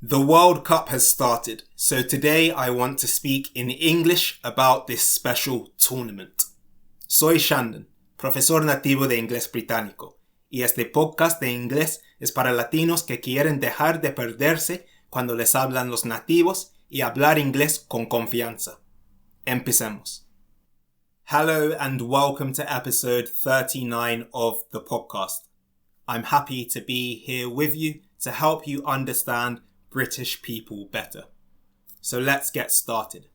The World Cup has started, so today I want to speak in English about this special tournament. Soy Shandon, profesor nativo de Inglés Británico, y este podcast de inglés es para latinos que quieren dejar de perderse cuando les hablan los nativos y hablar inglés con confianza. Empecemos. Hello and welcome to episode 39 of the podcast. I'm happy to be here with you to help you understand British people better. So let's get started.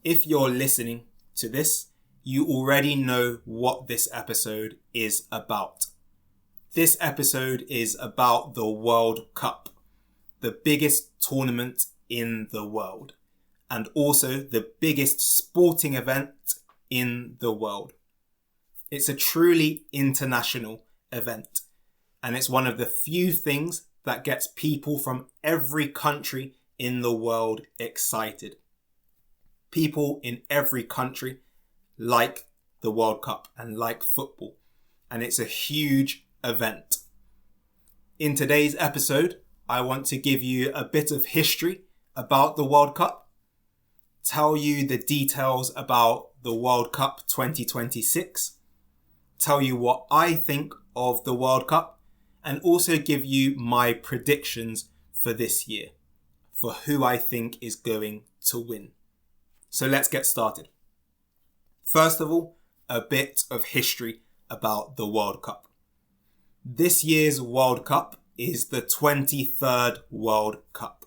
If you're listening to this, you already know what this episode is about. This episode is about the World Cup, the biggest tournament in the world, and also the biggest sporting event in the world. It's a truly international event, and it's one of the few things that gets people from every country in the world excited. People in every country like the World Cup and like football, and it's a huge event. In today's episode, I want to give you a bit of history about the World Cup, tell you the details about the World Cup 2026, tell you what I think of the World Cup, and also give you my predictions for this year, for who I think is going to win. So let's get started. First of all, a bit of history about the World Cup. This year's World Cup is the 23rd World Cup.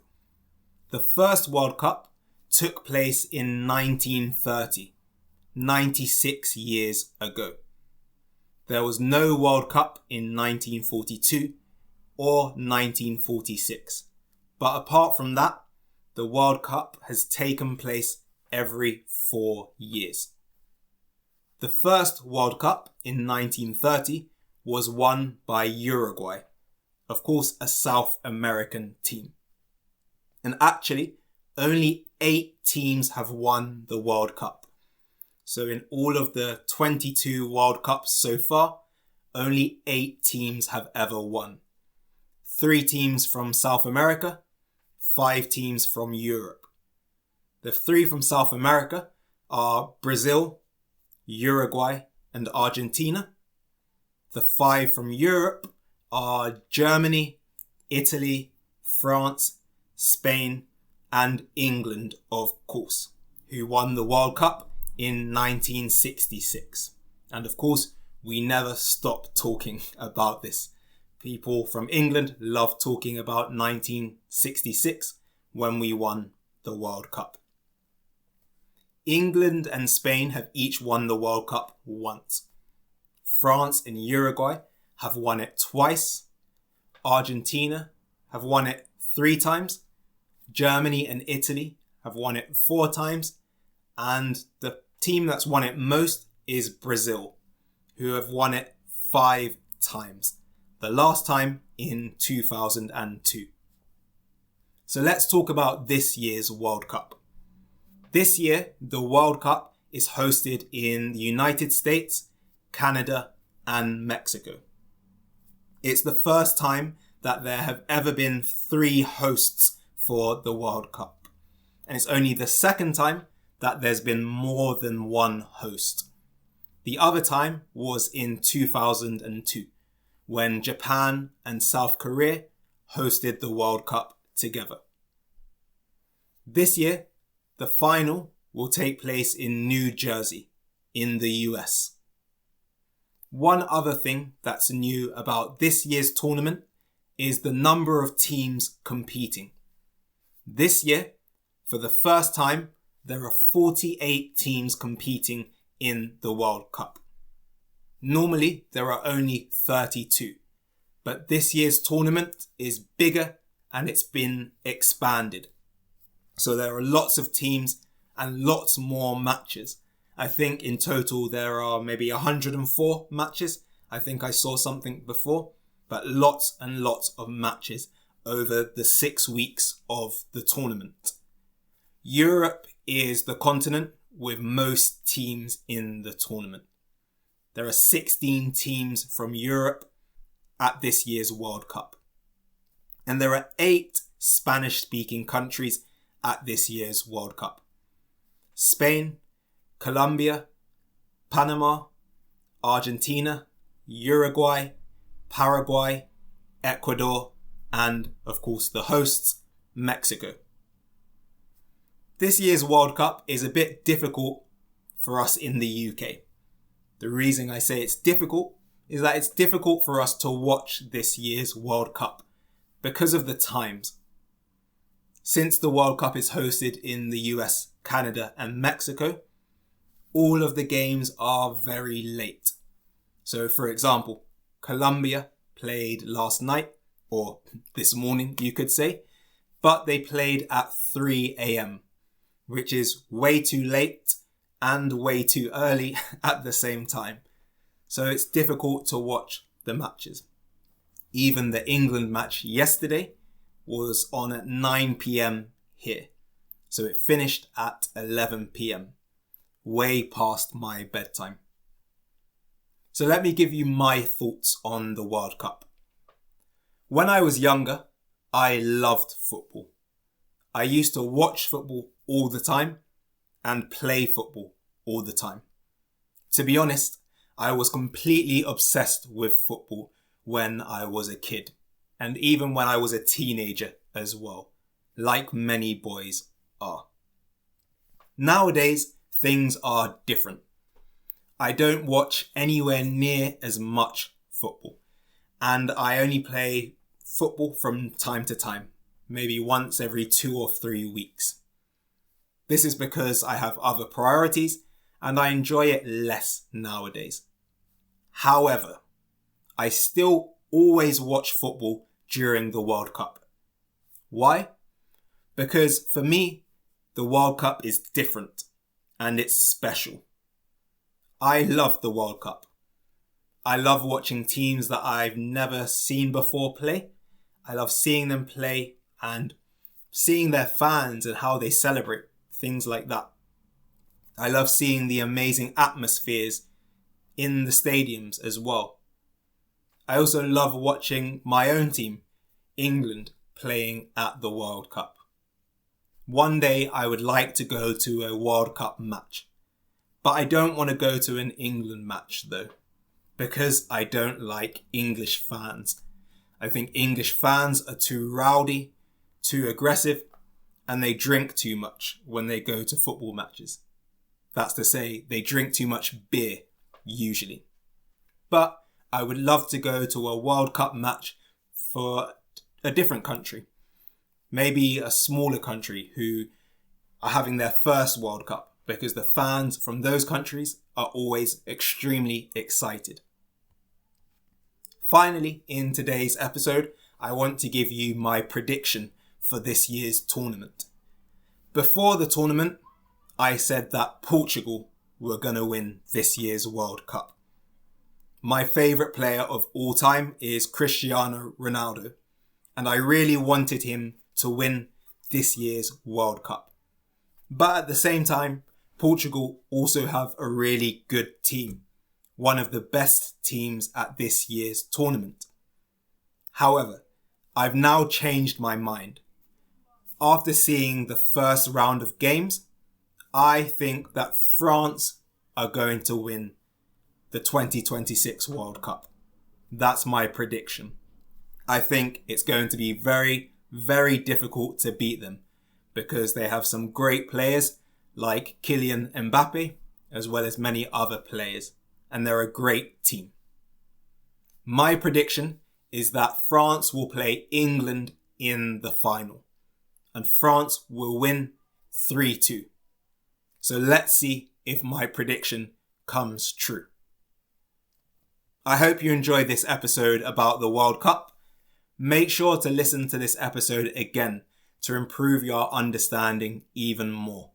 The first World Cup took place in 1930, 96 years ago. There was no World Cup in 1942 or 1946. But apart from that, the World Cup has taken place every 4 years. The first World Cup in 1930 was won by Uruguay, of course a South American team. And actually, only 8 teams have won the World Cup. So in all of the 22 World Cups so far, only 8 teams have ever won. 3 teams from South America, 5 teams from Europe. The 3 from South America are Brazil, Uruguay, and Argentina. The 5 from Europe are Germany, Italy, France, Spain, and England, of course, who won the World Cup in 1966. And of course, we never stop talking about this. People from England love talking about 1966 when we won the World Cup. England and Spain have each won the World Cup once. France and Uruguay have won it twice. Argentina have won it 3 times. Germany and Italy have won it 4 times. And the team that's won it most is Brazil, who have won it 5 times. The last time in 2002. So let's talk about this year's World Cup. This year, the World Cup is hosted in the United States, Canada, and Mexico. It's the first time that there have ever been 3 hosts for the World Cup. And it's only the second time that there's been more than 1 host. The other time was in 2002, when Japan and South Korea hosted the World Cup together. This year, the final will take place in New Jersey, in the US. One other thing that's new about this year's tournament is the number of teams competing. This year, for the first time, there are 48 teams competing in the World Cup. Normally, there are only 32, but this year's tournament is bigger and it's been expanded. So there are lots of teams and lots more matches. I think in total there are maybe 104 matches. I think I saw something before, but lots and lots of matches over the 6 weeks of the tournament. Europe is the continent with most teams in the tournament. There are 16 teams from Europe at this year's World Cup. And there are 8 Spanish-speaking countries at this year's World Cup. Spain, Colombia, Panama, Argentina, Uruguay, Paraguay, Ecuador, and, of course, the hosts, Mexico. This year's World Cup is a bit difficult for us in the UK. The reason I say it's difficult is that it's difficult for us to watch this year's World Cup because of the times. Since the World Cup is hosted in the US, Canada, and Mexico, all of the games are very late. So, for example, Colombia played last night, or this morning, you could say, but they played at 3 a.m., which is way too late and way too early at the same time. So it's difficult to watch the matches. Even the England match yesterday was on at 9 p.m. here. So it finished at 11 p.m. way past my bedtime. So let me give you my thoughts on the World Cup. When I was younger, I loved football. I used to watch football all the time and play football all the time. To be honest, I was completely obsessed with football when I was a kid, and even when I was a teenager as well, like many boys are. Nowadays, things are different. I don't watch anywhere near as much football, and I only play football from time to time, maybe once every 2 or 3 weeks. This is because I have other priorities and I enjoy it less nowadays. However, I still always watch football during the World Cup. Why? Because for me, the World Cup is different and it's special. I love the World Cup. I love watching teams that I've never seen before play. I love seeing them play and seeing their fans and how they celebrate, things like that. I love seeing the amazing atmospheres in the stadiums as well. I also love watching my own team, England, playing at the World Cup. One day I would like to go to a World Cup match, but I don't want to go to an England match though, because I don't like English fans. I think English fans are too rowdy, too aggressive, and they drink too much when they go to football matches. That's to say, they drink too much beer, usually. But I would love to go to a World Cup match for a different country. Maybe a smaller country who are having their first World Cup, because the fans from those countries are always extremely excited. Finally, in today's episode, I want to give you my prediction for this year's tournament. Before the tournament, I said that Portugal were going to win this year's World Cup. My favourite player of all time is Cristiano Ronaldo, and I really wanted him to win this year's World Cup. But at the same time, Portugal also have a really good team, one of the best teams at this year's tournament. However, I've now changed my mind. After seeing the first round of games, I think that France are going to win the 2026 World Cup. That's my prediction. I think it's going to be very, very difficult to beat them because they have some great players like Kylian Mbappe, as well as many other players, and they're a great team. My prediction is that France will play England in the final, and France will win 3-2. So let's see if my prediction comes true. I hope you enjoyed this episode about the World Cup. Make sure to listen to this episode again to improve your understanding even more.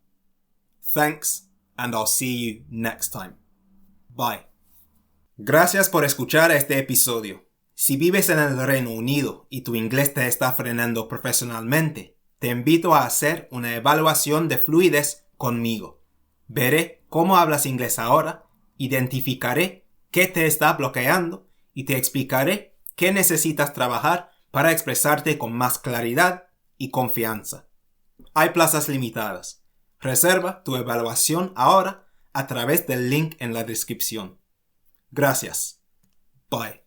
Thanks, and I'll see you next time. Bye. Gracias por escuchar este episodio. Si vives en el Reino Unido y tu inglés te está frenando profesionalmente, te invito a hacer una evaluación de fluidez conmigo. Veré cómo hablas inglés ahora, identificaré qué te está bloqueando y te explicaré qué necesitas trabajar para expresarte con más claridad y confianza. Hay plazas limitadas. Reserva tu evaluación ahora a través del link en la descripción. Gracias. Bye.